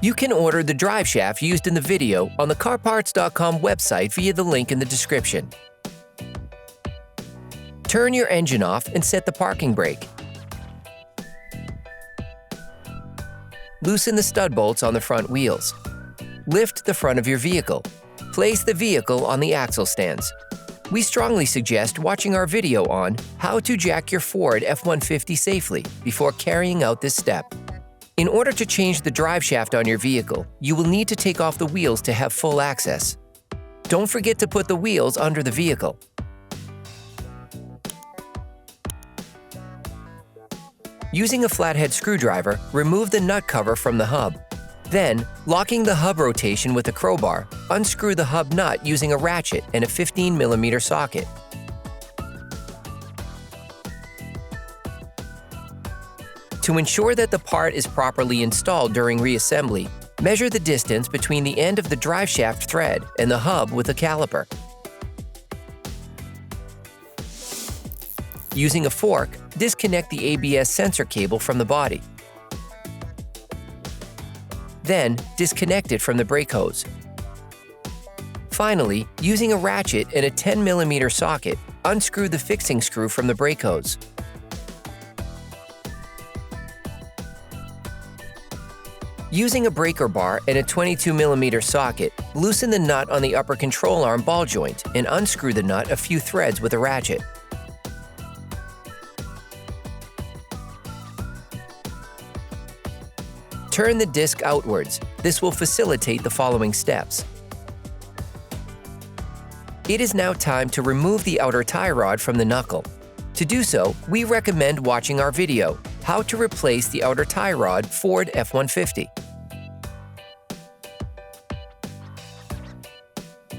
You can order the drive shaft used in the video on the CarParts.com website via the link in the description. Turn your engine off and set the parking brake. Loosen the stud bolts on the front wheels. Lift the front of your vehicle. Place the vehicle on the axle stands. We strongly suggest watching our video on how to jack your Ford F-150 safely before carrying out this step. In order to change the drive shaft on your vehicle, you will need to take off the wheels to have full access. Don't forget to put the wheels under the vehicle. Using a flathead screwdriver, remove the nut cover from the hub. Then, locking the hub rotation with a crowbar, unscrew the hub nut using a ratchet and a 15mm socket. To ensure that the part is properly installed during reassembly, measure the distance between the end of the drive shaft thread and the hub with a caliper. Using a fork, disconnect the ABS sensor cable from the body. Then, disconnect it from the brake hose. Finally, using a ratchet and a 10mm socket, unscrew the fixing screw from the brake hose. Using a breaker bar and a 22mm socket, loosen the nut on the upper control arm ball joint and unscrew the nut a few threads with a ratchet. Turn the disc outwards. This will facilitate the following steps. It is now time to remove the outer tie rod from the knuckle. To do so, we recommend watching our video, How to Replace the Outer Tie Rod Ford F-150.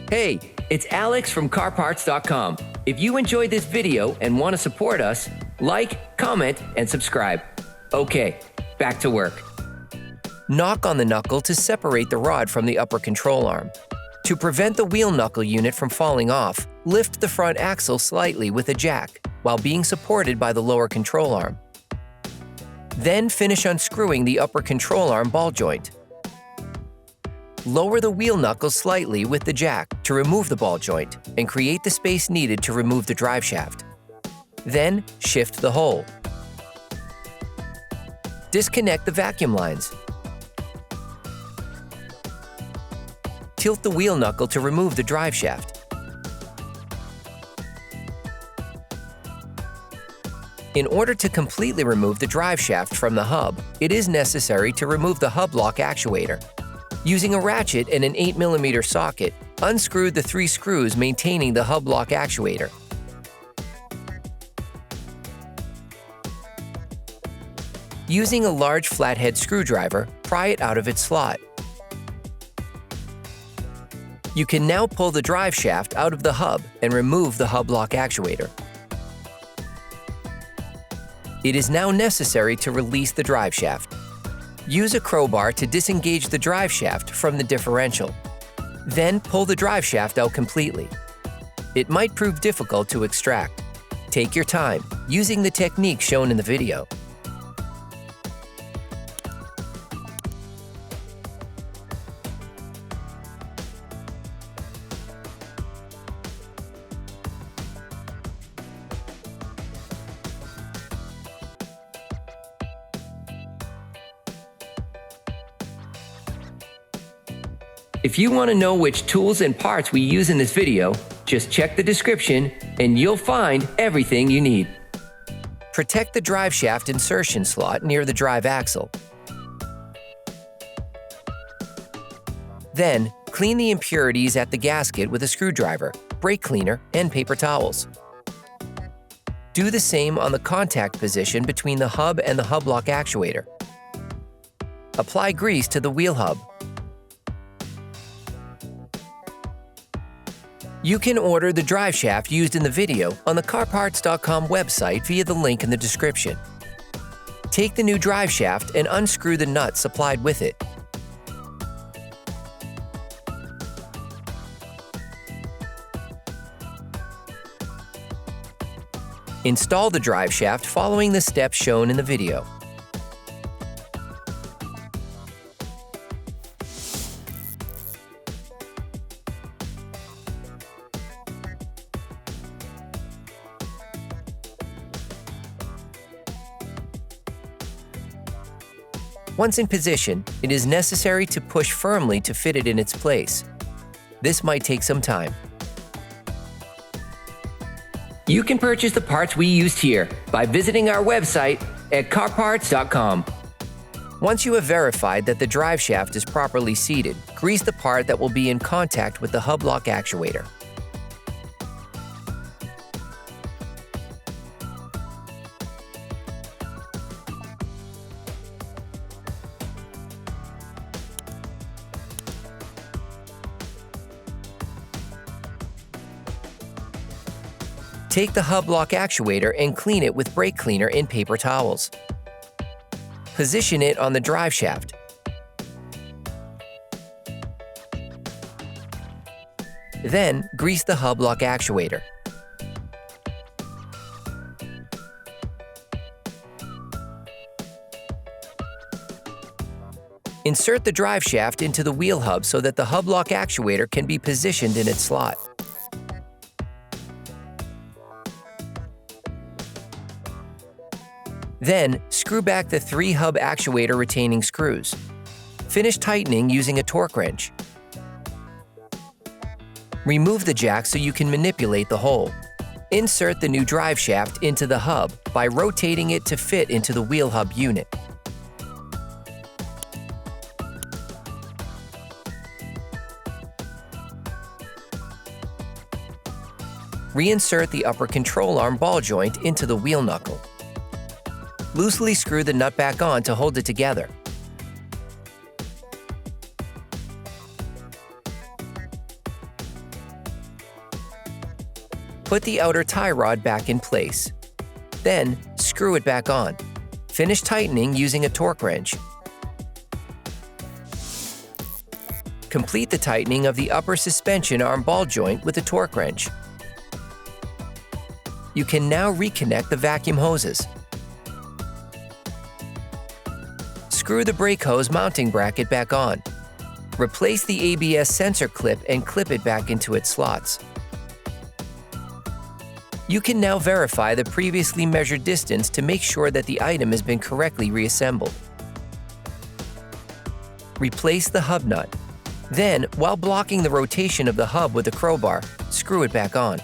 Hey, it's Alex from CarParts.com. If you enjoyed this video and want to support us, like, comment, and subscribe. Okay, back to work. Knock on the knuckle to separate the rod from the upper control arm. To prevent the wheel knuckle unit from falling off, lift the front axle slightly with a jack while being supported by the lower control arm. Then finish unscrewing the upper control arm ball joint. Lower the wheel knuckle slightly with the jack to remove the ball joint and create the space needed to remove the drive shaft. Then shift the hole. Disconnect the vacuum lines. Tilt the wheel knuckle to remove the drive shaft. In order to completely remove the drive shaft from the hub, it is necessary to remove the hub lock actuator. Using a ratchet and an 8mm socket, unscrew the 3 screws maintaining the hub lock actuator. Using a large flathead screwdriver, pry it out of its slot. You can now pull the drive shaft out of the hub and remove the hub lock actuator. It is now necessary to release the drive shaft. Use a crowbar to disengage the drive shaft from the differential. Then pull the drive shaft out completely. It might prove difficult to extract. Take your time, using the technique shown in the video. If you want to know which tools and parts we use in this video, just check the description and you'll find everything you need. Protect the drive shaft insertion slot near the drive axle. Then, clean the impurities at the gasket with a screwdriver, brake cleaner, and paper towels. Do the same on the contact position between the hub and the hub lock actuator. Apply grease to the wheel hub. You can order the drive shaft used in the video on the CarParts.com website via the link in the description. Take the new drive shaft and unscrew the nut supplied with it. Install the drive shaft following the steps shown in the video. Once in position, it is necessary to push firmly to fit it in its place. This might take some time. You can purchase the parts we used here by visiting our website at CarParts.com. Once you have verified that the drive shaft is properly seated, grease the part that will be in contact with the hub lock actuator. Take the hub lock actuator and clean it with brake cleaner in paper towels. Position it on the drive shaft. Then, grease the hub lock actuator. Insert the drive shaft into the wheel hub so that the hub lock actuator can be positioned in its slot. Then, screw back the 3 hub actuator retaining screws. Finish tightening using a torque wrench. Remove the jack so you can manipulate the hole. Insert the new drive shaft into the hub by rotating it to fit into the wheel hub unit. Reinsert the upper control arm ball joint into the wheel knuckle. Loosely screw the nut back on to hold it together. Put the outer tie rod back in place. Then, screw it back on. Finish tightening using a torque wrench. Complete the tightening of the upper suspension arm ball joint with a torque wrench. You can now reconnect the vacuum hoses. Screw the brake hose mounting bracket back on. Replace the ABS sensor clip and clip it back into its slots. You can now verify the previously measured distance to make sure that the item has been correctly reassembled. Replace the hub nut. Then, while blocking the rotation of the hub with a crowbar, screw it back on.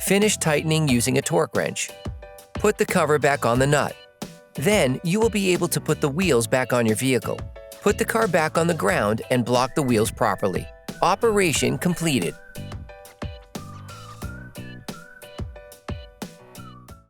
Finish tightening using a torque wrench. Put the cover back on the nut. Then, you will be able to put the wheels back on your vehicle. Put the car back on the ground and block the wheels properly. Operation completed.